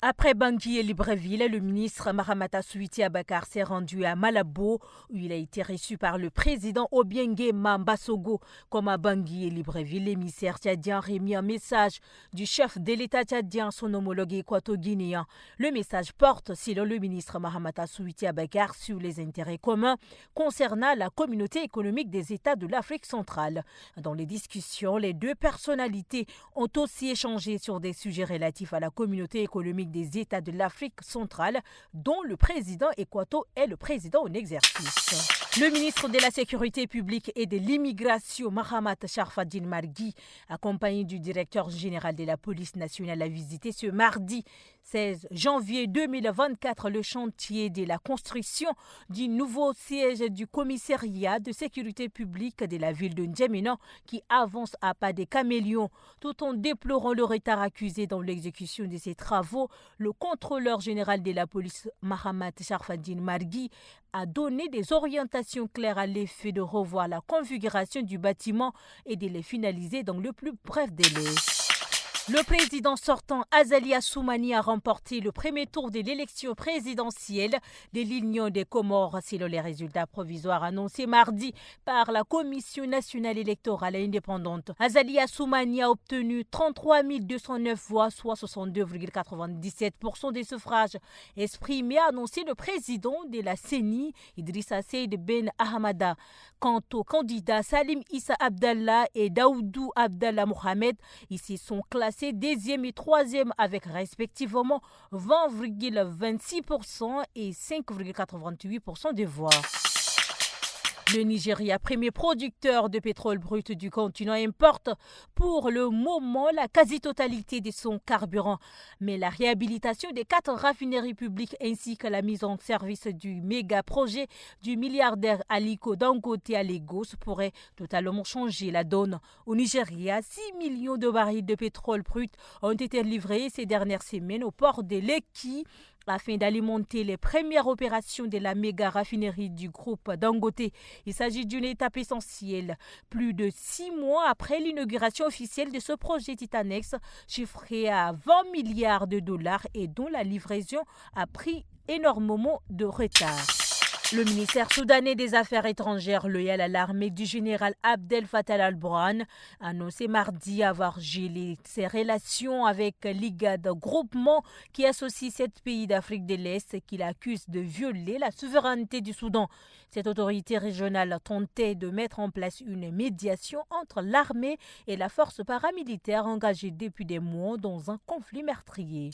Après Bangui et Libreville, le ministre Mahamat Asuiti Abakar s'est rendu à Malabo où il a été reçu par le président Obienge Mambasogo. Comme à Bangui et Libreville, l'émissaire tchadien a remis un message du chef de l'État tchadien, son homologue équato-guinéen. Le message porte, selon le ministre Mahamat Asuiti Abakar, sur les intérêts communs concernant la communauté économique des États de l'Afrique centrale. Dans les discussions, les deux personnalités ont aussi échangé sur des sujets relatifs à la communauté économique des États de l'Afrique centrale, dont le président Équato est le président en exercice. Le ministre de la Sécurité publique et de l'immigration, Mahamat Sharafdin Margui, accompagné du directeur général de la police nationale, a visité ce mardi 16 janvier 2024 le chantier de la construction du nouveau siège du commissariat de sécurité publique de la ville de N'Djamena qui avance à pas de caméléon. Tout en déplorant le retard accusé dans l'exécution de ces travaux, le contrôleur général de la police, Mahamat Sharafdin Margui, a donné des orientations claires à l'effet de revoir la configuration du bâtiment et de les finaliser dans le plus bref délai. Le président sortant Azali Assoumani a remporté le premier tour de l'élection présidentielle de l'Union des Comores selon les résultats provisoires annoncés mardi par la Commission nationale électorale indépendante. Azali Assoumani a obtenu 33 209 voix, soit 62,97% des suffrages exprimés, a annoncé le président de la CENI, Idrissa Seyd Ben Ahmada. Quant aux candidats Salim Issa Abdallah et Daoudou Abdallah Mohamed, ils se sont classés deuxième et troisième avec respectivement 20,26% et 5,88% des voix. Le Nigeria, premier producteur de pétrole brut du continent, importe pour le moment la quasi-totalité de son carburant. Mais la réhabilitation des 4 raffineries publiques ainsi que la mise en service du méga-projet du milliardaire Aliko Dangote à Lagos pourrait totalement changer la donne. Au Nigeria, 6 millions de barils de pétrole brut ont été livrés ces dernières semaines au port de Lekki afin d'alimenter les premières opérations de la méga-raffinerie du groupe Dangote. Il s'agit d'une étape essentielle. Plus de 6 mois après l'inauguration officielle de ce projet titanesque, chiffré à 20 milliards de dollars et dont la livraison a pris énormément de retard. Le ministère soudanais des Affaires étrangères, loyal à l'armée du général Abdel Fattah al-Burhan, a annoncé mardi avoir gelé ses relations avec l'IGAD, groupement qui associe 7 pays d'Afrique de l'Est qu'il accuse de violer la souveraineté du Soudan. Cette autorité régionale tentait de mettre en place une médiation entre l'armée et la force paramilitaire engagée depuis des mois dans un conflit meurtrier.